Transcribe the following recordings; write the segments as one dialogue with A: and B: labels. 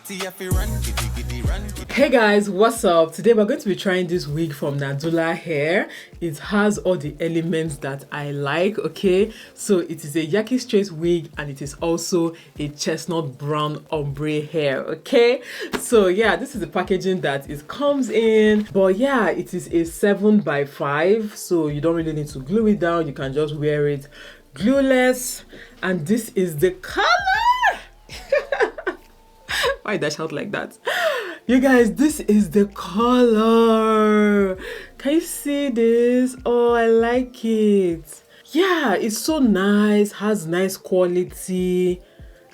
A: Hey guys, what's up? Today we're going to be trying this wig from Nadula hair. It has all the elements that I like, okay? So it is a Yaki straight wig and it is also a chestnut brown ombre hair, okay? So yeah, this is the packaging that it comes in. But yeah, it is a 7x5, so you don't really need to glue it down. You can just wear it glueless. And this is the color. Why did I shout like that? You guys, this is the color. Can you see this? Oh, I like it. Yeah, it's so nice, has nice quality.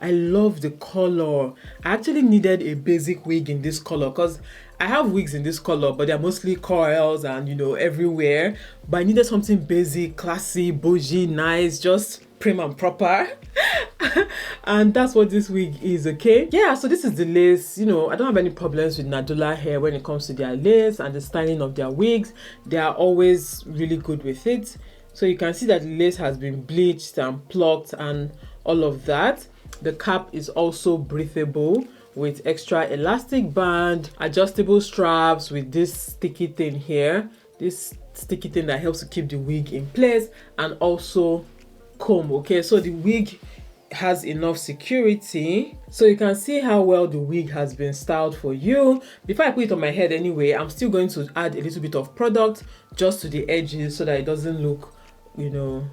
A: I love the color. I actually needed a basic wig in this color because I have wigs in this color, but they're mostly coils and, you know, everywhere. But I needed something basic, classy, bougie, nice, just prim and proper. And that's what this wig is, okay? Yeah, so this is the lace. You know, I don't have any problems with Nadula hair when it comes to their lace and the styling of their wigs. They are always really good with it. So you can see that the lace has been bleached and plucked and all of that. The cap is also breathable with extra elastic band, adjustable straps with this sticky thing here. This sticky thing that helps to keep the wig in place, and also comb, okay? So the wig has enough security, so you can see how well the wig has been styled for you. Before I put it on my head anyway, I'm still going to add a little bit of product just to the edges so that it doesn't look, you know,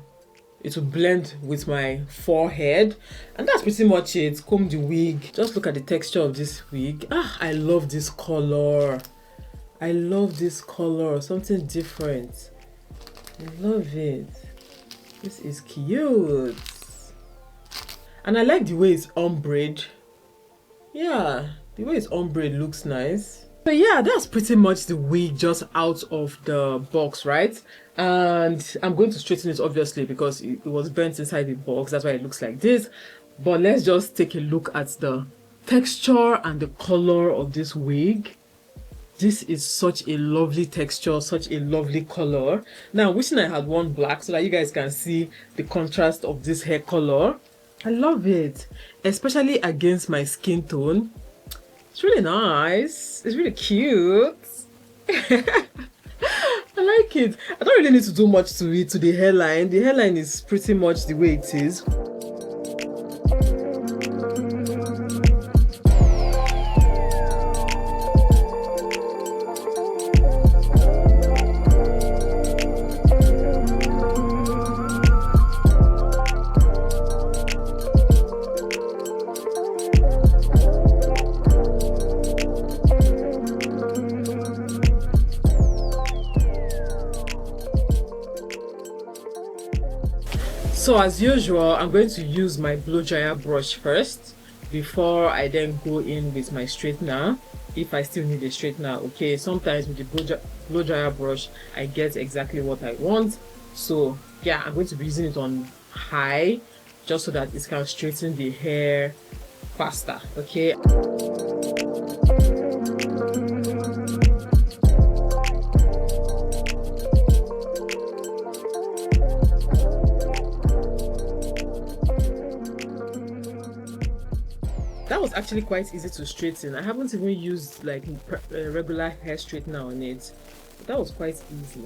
A: it will blend with my forehead. And that's pretty much it. Comb the wig. Just look at the texture of this wig. I love this color. I love this color. Something different. I love it. This is cute. And I like the way it's ombre. Yeah, the way it's ombre looks nice. So yeah, that's pretty much the wig just out of the box, right? And I'm going to straighten it obviously because it was burnt inside the box. That's why it looks like this. But let's just take a look at the texture and the color of this wig. This is such a lovely texture, such a lovely color. Now, wishing I had worn black so that you guys can see the contrast of this hair color. I love it, especially against my skin tone. It's really nice. It's really cute. I like it. I don't really need to do much to it, to the hairline. The hairline is pretty much the way it is. So as usual, I'm going to use my blow dryer brush first before I then go in with my straightener, if I still need a straightener, okay? Sometimes with the blow dryer brush, I get exactly what I want. So yeah, I'm going to be using it on high just so that it can straighten the hair faster, okay? That was actually quite easy to straighten. I haven't even used like a regular hair straightener on it. That was quite easy.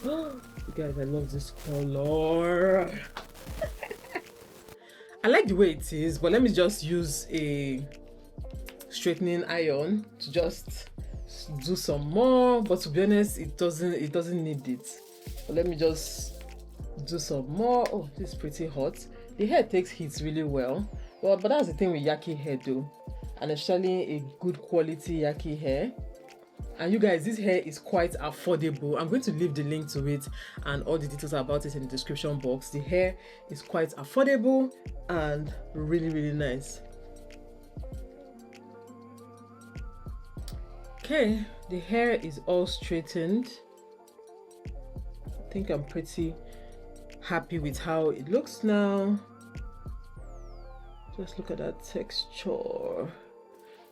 A: You guys, I love this color. I like the way it is, but let me just use a straightening iron to just do some more. But to be honest, it doesn't need it. But let me just do some more. Oh, this is pretty hot. The hair takes heat really well. Well, but that's the thing with Yaki hair though, and especially a good quality Yaki hair. And you guys, this hair is quite affordable. I'm going to leave the link to it and all the details about it in the description box. The hair is quite affordable and really, really nice. Okay, the hair is all straightened. I think I'm pretty happy with how it looks now. Just look at that texture.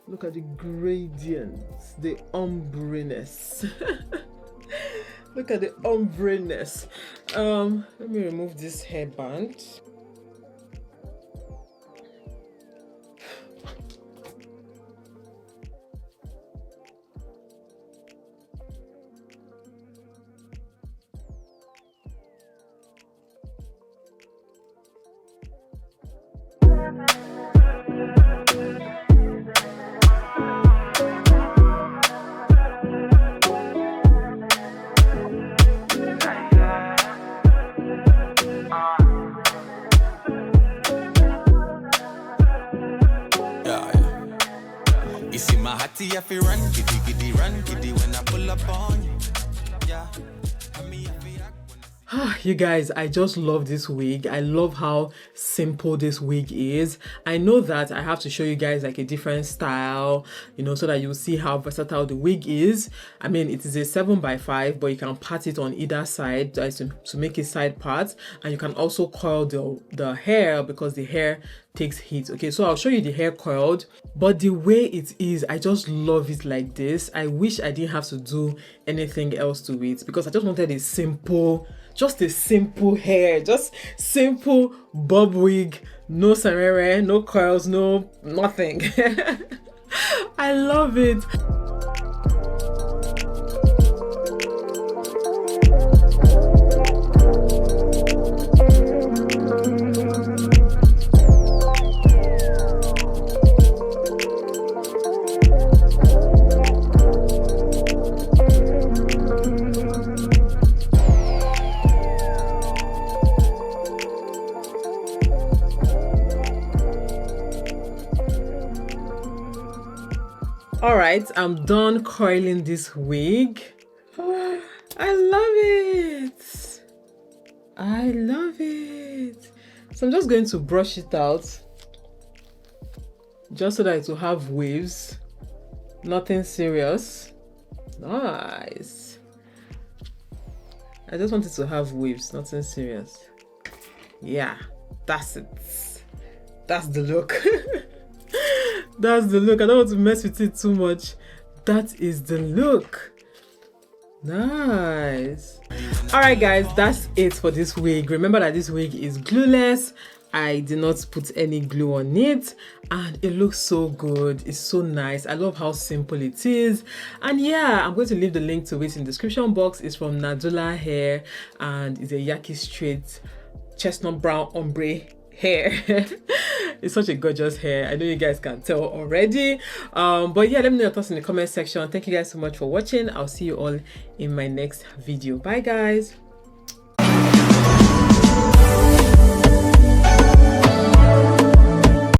A: Look at the gradients, the ombreness. Look at the ombreness. Let me remove this hairband.
B: You see my hattie if you run, kitty when I pull up on you. Yeah.
A: You guys, I just love this wig. I love how simple this wig is. I know that I have to show you guys like a different style, you know, so that you'll see how versatile the wig is. I mean, it is a 7x5, but you can part it on either side to make it side parts, and you can also coil the hair because the hair takes heat. Okay, so I'll show you the hair coiled, but the way it is, I just love it like this. I wish I didn't have to do anything else to it because I just wanted a simple hair, just simple bob wig, no serere, no coils, no nothing. I love it. All right, I'm done coiling this wig. I love it. I love it. So I'm just going to brush it out just so that it will have waves. Nothing serious. Nice. I just wanted to have waves, nothing serious. Yeah, that's it. That's the look. That's the look. I don't want to mess with it too much. That is the look. Nice. Alright guys, that's it for this wig. Remember that this wig is glueless. I did not put any glue on it, and it looks so good. It's so nice. I love how simple it is. And yeah, I'm going to leave the link to it in the description box. It's from Nadula hair, and it's a Yaki straight chestnut brown ombre hair. It's such a gorgeous hair. I know you guys can tell already. But yeah, let me know your thoughts in the comment section. Thank you guys so much for watching. I'll see you all in my next video. Bye guys.